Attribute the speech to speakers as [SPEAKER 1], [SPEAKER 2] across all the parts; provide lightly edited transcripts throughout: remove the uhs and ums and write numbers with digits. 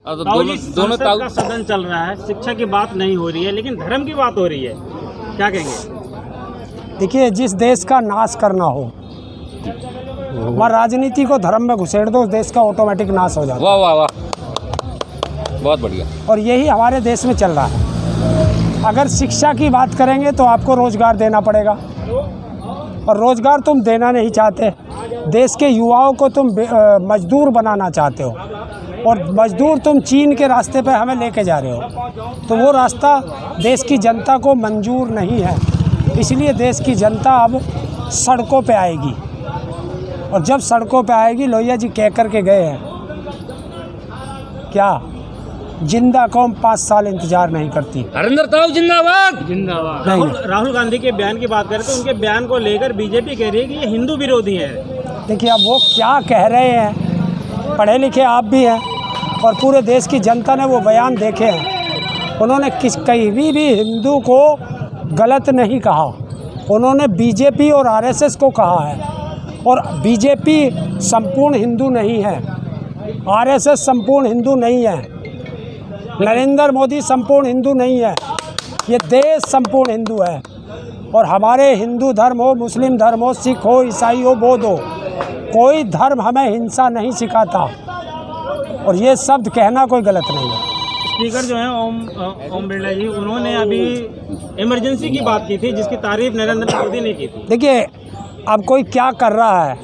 [SPEAKER 1] दोनों का सदन चल रहा है, शिक्षा की बात नहीं हो रही है लेकिन धर्म की बात हो रही है, क्या कहेंगे?
[SPEAKER 2] देखिए, जिस देश का नाश करना हो वह राजनीति को धर्म में घुसेड़ दो, उस देश का ऑटोमेटिक नाश हो जाता है।
[SPEAKER 3] वाह वाह वाह, बहुत बढ़िया।
[SPEAKER 2] और यही हमारे देश में चल रहा है। अगर शिक्षा की बात करेंगे तो आपको रोजगार देना पड़ेगा, और रोजगार तुम देना नहीं चाहते। देश के युवाओं को तुम मजदूर बनाना चाहते हो, और मजदूर तुम चीन के रास्ते पे हमें लेके जा रहे हो, तो वो रास्ता देश की जनता को मंजूर नहीं है। इसलिए देश की जनता अब सड़कों पे आएगी, और जब सड़कों पे आएगी, लोहिया जी कह कर के गए हैं क्या, जिंदा कौम 5 साल इंतजार नहीं करती।
[SPEAKER 3] हरिंदर ताऊ जिंदाबाद।
[SPEAKER 1] जिंदाबाद। राहुल गांधी के बयान की बात करें तो उनके बयान को लेकर बीजेपी कह रही है कि ये हिंदू विरोधी है।
[SPEAKER 2] देखिए, अब वो क्या कह रहे हैं, पढ़े लिखे आप भी हैं और पूरे देश की जनता ने वो बयान देखे हैं। उन्होंने कहीं भी हिंदू को गलत नहीं कहा, उन्होंने बीजेपी और आरएसएस को कहा है। और बीजेपी संपूर्ण हिंदू नहीं है, आरएसएस संपूर्ण हिंदू नहीं है, नरेंद्र मोदी संपूर्ण हिंदू नहीं है, ये देश संपूर्ण हिंदू है। और हमारे हिंदू धर्म हो, मुस्लिम धर्म हो, सिख हो, ईसाई हो, बौद्ध हो, कोई धर्म हमें हिंसा नहीं सिखाता, और ये शब्द कहना कोई गलत नहीं है।
[SPEAKER 1] स्पीकर जो हैं ओम बिरला जी, उन्होंने अभी इमरजेंसी की बात की थी जिसकी तारीफ नरेंद्र मोदी ने की थी।
[SPEAKER 2] देखिए, अब कोई क्या कर रहा है,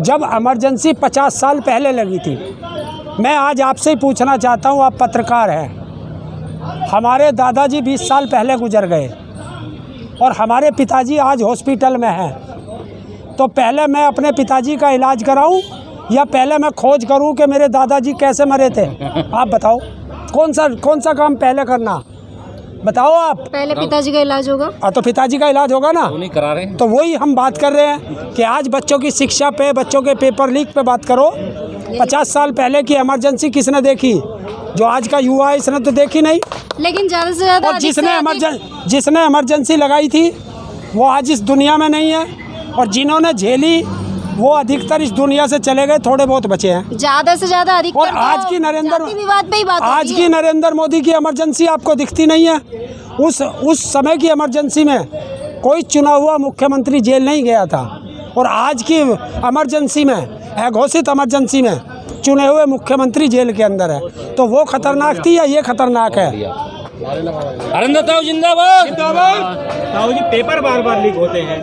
[SPEAKER 2] जब इमरजेंसी 50 साल पहले लगी थी, मैं आज आपसे ही पूछना चाहता हूँ, आप पत्रकार हैं, हमारे दादाजी 20 साल पहले गुजर गए और हमारे पिताजी आज हॉस्पिटल में हैं, तो पहले मैं अपने पिताजी का इलाज कराऊं या पहले मैं खोज करूं कि मेरे दादाजी कैसे मरे थे? आप बताओ, कौन सा काम पहले करना, बताओ आप।
[SPEAKER 4] पहले पिताजी का इलाज होगा।
[SPEAKER 2] तो पिताजी का इलाज होगा ना,
[SPEAKER 3] नहीं करा रहे हैं।
[SPEAKER 2] तो वही हम बात कर रहे हैं कि आज बच्चों की शिक्षा पे, बच्चों के पेपर लीक पे बात करो। 50 साल पहले की इमरजेंसी किसने देखी? जो आज का युवा है, इसने तो देखी नहीं।
[SPEAKER 4] लेकिन ज़्यादा से ज़्यादा,
[SPEAKER 2] और जिसने इमरजेंसी लगाई थी वो आज इस दुनिया में नहीं है, और जिन्होंने झेली वो अधिकतर इस दुनिया से चले गए, थोड़े बहुत बचे हैं।
[SPEAKER 4] ज़्यादा से ज़्यादा अधिकतर।
[SPEAKER 2] और आज की नरेंद्र मोदी की इमरजेंसी आपको दिखती नहीं है। उस समय की इमरजेंसी में कोई चुना हुआ मुख्यमंत्री जेल नहीं गया था, और आज की इमरजेंसी में, घोषित इमरजेंसी में, चुने हुए मुख्यमंत्री जेल के अंदर है। तो वो खतरनाक थी या ये खतरनाक है?
[SPEAKER 3] हरिंदर ताऊ जिंदाबाद।
[SPEAKER 1] ताऊ जी, पेपर बार बार लीक होते हैं,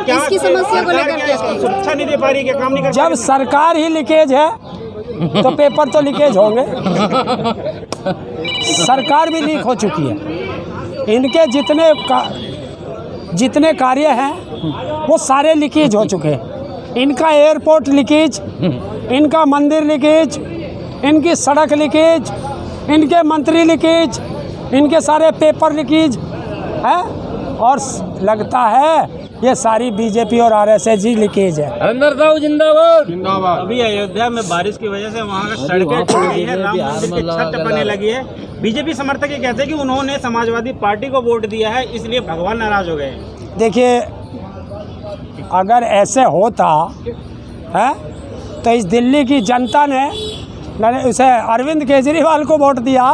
[SPEAKER 1] क्या
[SPEAKER 4] इसकी समस्या को लेकर क्या कहेंगे?
[SPEAKER 1] सुरक्षा नहीं दे पा रही, क्या काम नहीं कर?
[SPEAKER 2] जब सरकार ही लीकेज है तो पेपर तो लीकेज होंगे। सरकार भी लीक हो चुकी है, इनके जितने कार्य हैं वो सारे लीकेज हो चुके हैं। इनका एयरपोर्ट लीकेज, इनका मंदिर लीकेज, इनकी सड़क लीकेज, इनके मंत्री लीकेज, इनके सारे पेपर लीकेज है, और लगता है ये सारी बीजेपी और आरएसएस ही लीकेज है।
[SPEAKER 3] हरिंदर ताऊ जिंदाबाद।
[SPEAKER 1] अभी अयोध्या में बारिश की वजह से वहाँ का सड़कें टूट गई है, राम मंदिर की छत टपकने लगी है। बीजेपी समर्थक ये कहते हैं कि उन्होंने समाजवादी पार्टी को वोट दिया है, इसलिए भगवान नाराज हो गए। देखिए,
[SPEAKER 2] अगर ऐसे होता है तो इस दिल्ली की जनता ने उसे अरविंद केजरीवाल को वोट दिया,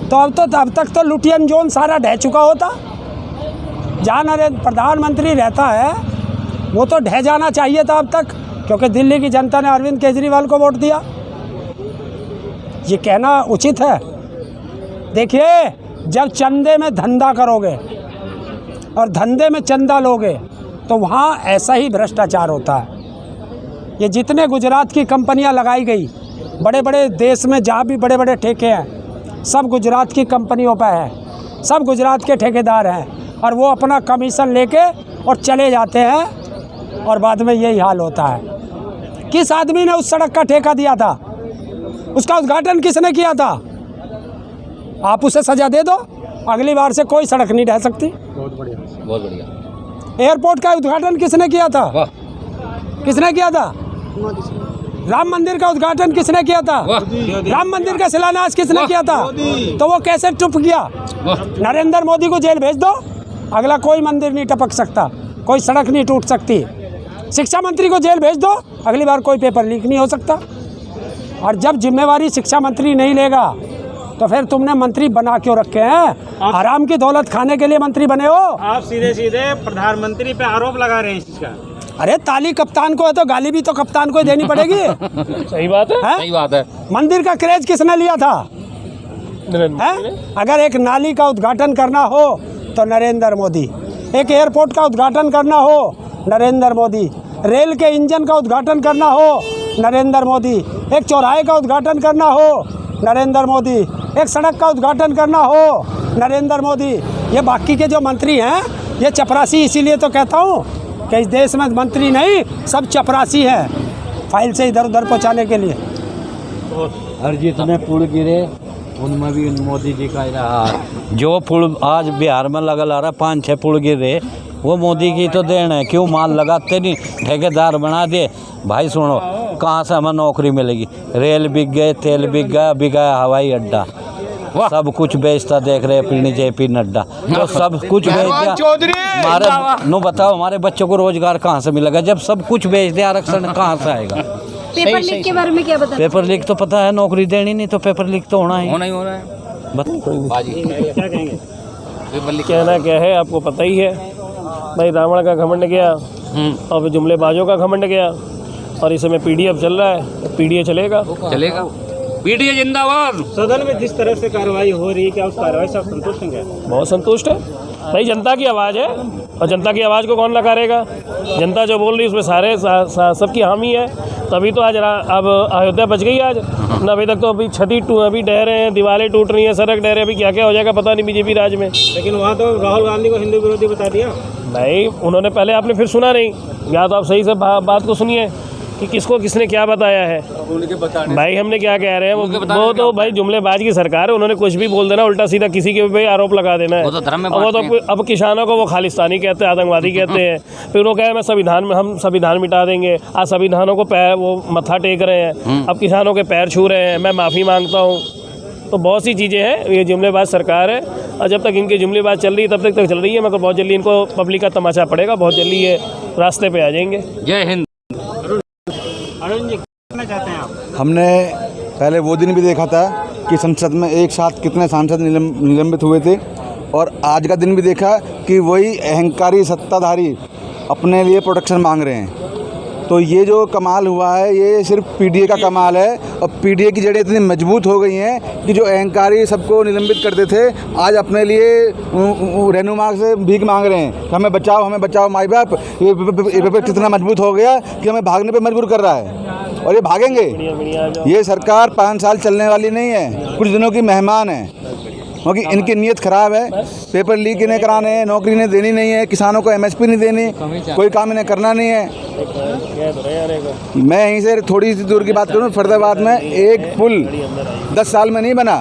[SPEAKER 2] तो अब तक तो लुटियन जोन सारा ढह चुका होता। जहाँ नरेंद्र प्रधानमंत्री रहता है वो तो ढह जाना चाहिए था अब तक, क्योंकि दिल्ली की जनता ने अरविंद केजरीवाल को वोट दिया। ये कहना उचित है? देखिए, जब चंदे में धंधा करोगे और धंधे में चंदा लोगे तो वहाँ ऐसा ही भ्रष्टाचार होता है। ये जितने गुजरात की कंपनियाँ लगाई गई, बड़े बड़े देश में जहाँ भी बड़े बड़े ठेके हैं, सब गुजरात की कंपनियों पर है, सब गुजरात के ठेकेदार हैं, और वो अपना कमीशन लेके और चले जाते हैं, और बाद में यही हाल होता है। किस आदमी ने उस सड़क का ठेका दिया था? उसका उद्घाटन किसने किया था? आप उसे सजा दे दो, अगली बार से कोई सड़क नहीं ढह सकती।
[SPEAKER 3] बहुत बढ़िया।
[SPEAKER 2] एयरपोर्ट का उद्घाटन किसने किया था? किसने किया था? राम मंदिर का उद्घाटन किसने किया था? राम मंदिर का शिलान्यास किसने किया था? तो वो कैसे टूट गया? नरेंद्र मोदी को जेल भेज दो, अगला कोई मंदिर नहीं टपक सकता, कोई सड़क नहीं टूट सकती। शिक्षा मंत्री को जेल भेज दो, अगली बार कोई पेपर लीक नहीं हो सकता। और जब जिम्मेवारी शिक्षा मंत्री नहीं लेगा तो फिर तुमने मंत्री बना क्यों रखे हैं? आराम की दौलत खाने के लिए मंत्री बने हो।
[SPEAKER 1] आप सीधे सीधे प्रधानमंत्री पे आरोप लगा रहे हैं इस चीज का।
[SPEAKER 2] अरे ताली कप्तान को है तो गाली भी तो कप्तान को ही देनी पड़ेगी।
[SPEAKER 3] सही बात है, सही बात है।
[SPEAKER 2] मंदिर का क्रेज किसने लिया था? अगर एक नाली का उद्घाटन करना हो तो नरेंद्र मोदी, एक एयरपोर्ट का उद्घाटन करना हो नरेंद्र मोदी, रेल के इंजन का उद्घाटन करना हो नरेंद्र मोदी, एक चौराहे का उद्घाटन करना हो नरेंद्र मोदी, एक सड़क का उद्घाटन करना हो नरेंद्र मोदी। ये बाकी के जो मंत्री हैं ये चपरासी, इसीलिए तो कहता हूँ कि इस देश में मंत्री नहीं सब चपरासी है, फाइल से इधर उधर पहुँचाने के लिए।
[SPEAKER 5] हर जितने पुल गिरे उनमें भी मोदी जी का रहा। जो पुल आज बिहार में लगा ला रहा 5-6 पुल गिरे वो मोदी की तो देन है। क्यों माल लगाते नहीं, ठेकेदार बना दे। भाई सुनो, कहाँ से हमें नौकरी मिलेगी? रेल बिक गए, तेल बिक गया, बिका हवाई अड्डा, सब कुछ बेचता देख रहे पीढ़ी जेपी नड्डा, तो सब कुछ बेच दिया। हमारे नो बताओ, हमारे बच्चों को रोजगार कहाँ से मिलेगा जब सब कुछ बेच दिया? आरक्षण कहाँ से आएगा?
[SPEAKER 4] पेपर लीक के बारे में क्या बता?
[SPEAKER 5] पेपर लीक तो पता है, नौकरी देनी नहीं तो पेपर लीक तो होना ही
[SPEAKER 3] हो रहा है।
[SPEAKER 1] क्या कहेंगे?
[SPEAKER 6] कहना क्या है आपको पता ही है भाई। रावण का घमंड गया और जुमलेबाजों का घमंड गया, और इस समय पीडीएफ चल रहा है, पीडीए चलेगा।
[SPEAKER 3] पीडीए जिंदाबाद।
[SPEAKER 1] सदन में जिस तरह से कार्रवाई हो रही है, क्या उस कार्रवाई से आप संतुष्ट हैं क्या?
[SPEAKER 6] बहुत संतुष्ट है भाई। जनता की आवाज़ है और जनता की आवाज़ को कौन नकारेगा? जनता जो बोल रही है उसमें सारे सबकी हामी है, तभी तो आज अब अयोध्या बच गई। आज न अभी तक तो अभी अभी ढह रहे हैं, दीवारें टूट रही हैं, सड़क ढह रहे हैं, अभी क्या क्या हो जाएगा पता नहीं बीजेपी राज में।
[SPEAKER 1] लेकिन वहाँ तो राहुल गांधी को हिंदू विरोधी बता दिया।
[SPEAKER 6] नहीं, उन्होंने पहले, आपने फिर सुना नहीं, या तो आप सही से बात को सुनिए कि किसको किसने क्या बताया है। भाई हमने क्या कह रहे हैं, वो तो भाई जुमलेबाज की सरकार है, उन्होंने कुछ भी बोल देना, उल्टा सीधा किसी के भी आरोप लगा देना है। वो तो अब किसानों को वो खालिस्तानी कहते हैं, आतंकवादी कहते हैं, फिर वो कहे हम संविधान मिटा देंगे। आज संविधानों को पैर वो मत्था टेक रहे हैं, अब किसानों के पैर छू रहे हैं, मैं माफ़ी मांगता हूँ। तो बहुत सी चीज़ें हैं, ये जुमलेबाज सरकार है, और जब तक इनकी जुमलेबाज चल रही है तब तक चल रही है, मगर बहुत जल्दी इनको पब्लिक का तमाशा पड़ेगा, बहुत जल्दी ये रास्ते पे आ जाएंगे।
[SPEAKER 3] जय हिंद।
[SPEAKER 1] अरुण जी, कहना चाहते हैं आप?
[SPEAKER 7] हमने पहले वो दिन भी देखा था कि संसद में एक साथ कितने सांसद निलंबित हुए थे, और आज का दिन भी देखा कि वही अहंकारी सत्ताधारी अपने लिए प्रोटेक्शन मांग रहे हैं। तो ये जो कमाल हुआ है ये सिर्फ पीडीए का कमाल है, और पीडीए की जड़ें इतनी मजबूत हो गई हैं कि जो अहंकारी सबको निलंबित करते थे आज अपने लिए रहनुमा से भीख मांग रहे हैं, हमें बचाओ माई बाप। ये पेपर कितना मजबूत हो गया कि हमें भागने पे मजबूर कर रहा है, और ये भागेंगे। ये सरकार 5 साल चलने वाली नहीं है, कुछ दिनों की मेहमान है, क्योंकि इनकी नीयत ख़राब है। पेपर लीक इन्हें कराने हैं, नौकरी इन्हें देनी नहीं है, किसानों को एमएसपी नहीं देनी, कोई काम इन्हें करना नहीं है। मैं यहीं से थोड़ी सी दूर की बात करूं, फरीदाबाद में एक पुल 10 साल में नहीं बना।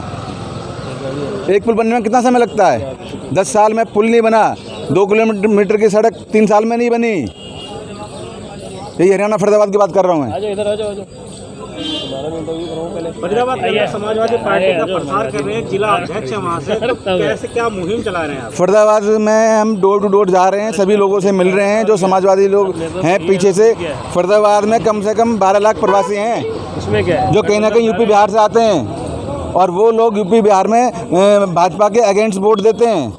[SPEAKER 7] एक पुल बनने में कितना समय लगता है? 10 साल में पुल नहीं बना। 2 किलोमीटर की सड़क 3 साल में नहीं बनी। यही हरियाणा फरीदाबाद की बात कर रहा हूँ मैं।
[SPEAKER 1] फरीदाबाद में समाजवादी पार्टी का प्रसार कर रहे हैं, जिला अध्यक्ष है वहाँ से, तो कैसे क्या मुहिम चला रहे हैं आप?
[SPEAKER 7] फरीदाबाद में हम डोर टू डोर जा रहे हैं, सभी लोगों से मिल रहे हैं जो समाजवादी लोग हैं पीछे से। फरीदाबाद में कम से कम 12 लाख प्रवासी हैं,
[SPEAKER 6] उसमें क्या है?
[SPEAKER 7] जो कहीं ना कहीं यूपी बिहार से आते हैं, और वो लोग यूपी बिहार में भाजपा के अगेंस्ट वोट देते हैं।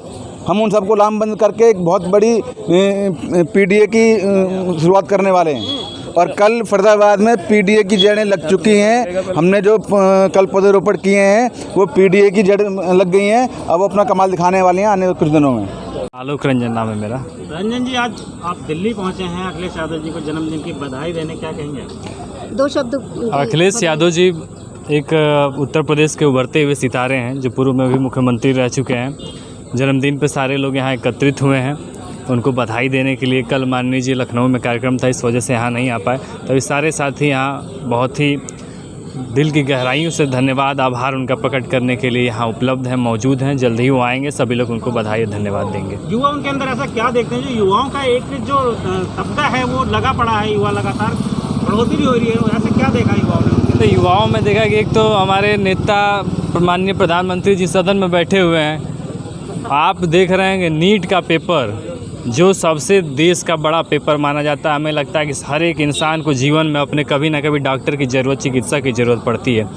[SPEAKER 7] हम उन सबको लामबंद करके एक बहुत बड़ी पीडीए की शुरुआत करने वाले हैं, और कल फरीदाबाद में पीडीए की जड़ें लग चुकी हैं। हमने जो कल पौधरोपण किए हैं वो पीडीए की जड़ लग गई हैं, अब वो अपना कमाल दिखाने वाले हैं आने कुछ दिनों में।
[SPEAKER 6] आलोक रंजन नाम है मेरा।
[SPEAKER 1] रंजन जी, आज आप दिल्ली पहुंचे हैं अखिलेश यादव जी को जन्मदिन की बधाई देने, क्या कहेंगे?
[SPEAKER 4] 2 शब्द।
[SPEAKER 8] अखिलेश यादव जी एक उत्तर प्रदेश के उभरते हुए सितारे हैं, जो पूर्व में भी मुख्यमंत्री रह चुके हैं। जन्मदिन पे सारे लोग यहाँ एकत्रित हुए हैं उनको बधाई देने के लिए। कल माननीय जी लखनऊ में कार्यक्रम था, इस वजह से यहाँ नहीं आ पाए, तो इस सारे साथी यहाँ बहुत ही दिल की गहराइयों से धन्यवाद, आभार उनका प्रकट करने के लिए यहाँ उपलब्ध हैं, मौजूद हैं। जल्द ही वो आएंगे, सभी लोग उनको बधाई और धन्यवाद देंगे।
[SPEAKER 1] युवा उनके अंदर ऐसा क्या देखते हैं जो युवाओं का एक जो तबका है वो लगा पड़ा है, युवा लगातार बढ़ोतरी हो रही है, ऐसा क्या देखा युवाओं ने?
[SPEAKER 8] तो युवाओं में देखा कि एक तो हमारे नेता माननीय प्रधानमंत्री जी सदन में बैठे हुए हैं, आप देख रहे हैं कि नीट का पेपर जो सबसे देश का बड़ा पेपर माना जाता है। हमें लगता है कि हर एक इंसान को जीवन में अपने कभी ना कभी डॉक्टर की ज़रूरत, चिकित्सा की ज़रूरत पड़ती है।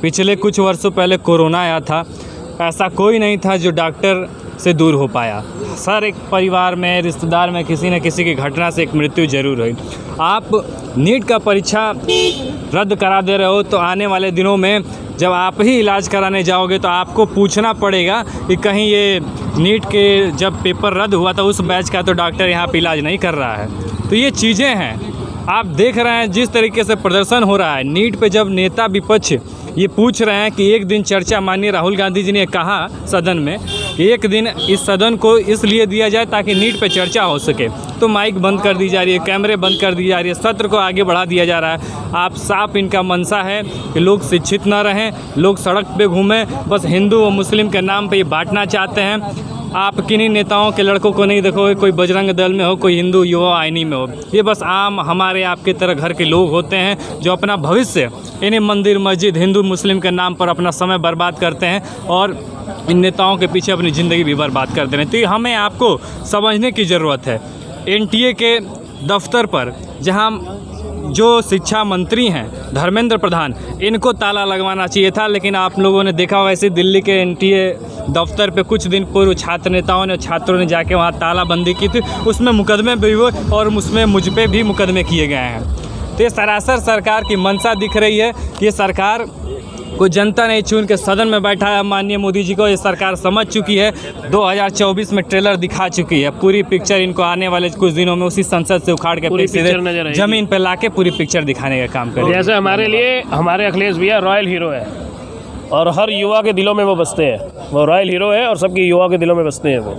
[SPEAKER 8] पिछले कुछ वर्षों पहले कोरोना आया था, ऐसा कोई नहीं था जो डॉक्टर से दूर हो पाया। हर एक परिवार में, रिश्तेदार में किसी न किसी की घटना से एक मृत्यु जरूर हुई। आप नीट का परीक्षा रद्द करा दे रहे हो तो आने वाले दिनों में जब आप ही इलाज कराने जाओगे तो आपको पूछना पड़ेगा कि कहीं ये नीट के जब पेपर रद्द हुआ था उस बैच का तो डॉक्टर यहाँ पे इलाज नहीं कर रहा है। तो ये चीज़ें हैं, आप देख रहे हैं जिस तरीके से प्रदर्शन हो रहा है। नीट पे जब नेता विपक्ष ये पूछ रहे हैं कि एक दिन चर्चा, माननीय राहुल गांधी जी ने कहा सदन में कि एक दिन इस सदन को इसलिए दिया जाए ताकि नीट पे चर्चा हो सके, तो माइक बंद कर दी जा रही है, कैमरे बंद कर दी जा रही है, सत्र को आगे बढ़ा दिया जा रहा है। आप साफ इनका मंशा है कि लोग शिक्षित न रहें, लोग सड़क पे घूमें, बस हिंदू और मुस्लिम के नाम पे ये बांटना चाहते हैं। आप किन्हीं नेताओं के लड़कों को नहीं देखोगे, कोई बजरंग दल में हो, कोई हिंदू युवा आईनी में हो, ये बस आम हमारे आपके तरह घर के लोग होते हैं जो अपना भविष्य इन्हीं मंदिर, मस्जिद, हिंदू मुस्लिम के नाम पर अपना समय बर्बाद करते हैं और इन नेताओं के पीछे अपनी ज़िंदगी भी बर्बाद कर दे रहे हैं। तो ये हमें आपको समझने की ज़रूरत है। एनटीए के दफ्तर पर जहां जो शिक्षा मंत्री हैं धर्मेंद्र प्रधान, इनको ताला लगवाना चाहिए था, लेकिन आप लोगों ने देखा वैसे दिल्ली के एनटीए दफ्तर पे कुछ दिन पूर्व छात्र नेताओं ने, छात्रों ने जाके वहाँ तालाबंदी की थी, उसमें मुकदमे भी हुए और उसमें मुझ पे भी मुकदमे किए गए हैं। तो ये सरासर सरकार की मंशा दिख रही है कि ये सरकार को जनता ने चुन के सदन में बैठाया। माननीय मोदी जी को ये सरकार समझ चुकी है, 2024 में ट्रेलर दिखा चुकी है। पूरी पिक्चर इनको आने वाले कुछ दिनों में उसी संसद से उखाड़ के सीधे जमीन पे लाके पूरी पिक्चर दिखाने का काम करें।
[SPEAKER 6] जैसे हमारे लिए हमारे अखिलेश भैया रॉयल हीरो है और हर युवा के दिलों में वो बसते हैं। वो रॉयल हीरो है और सबके युवा के दिलों में बसते हैं वो।